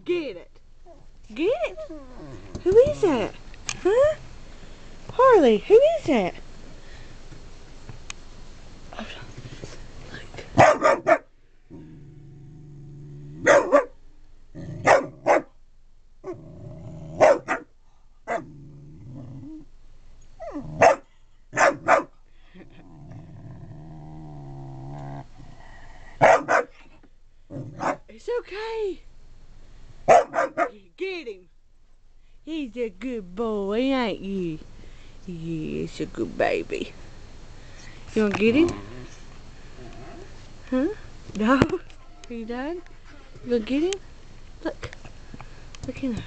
Get it. Get it. Who is that? Huh? Harley, who is that? It's okay. Get him. He's a good boy, ain't you? Yeah, it's a good baby. You wanna get him? Huh? No? Are you done? You gonna get him? Look. Look in there.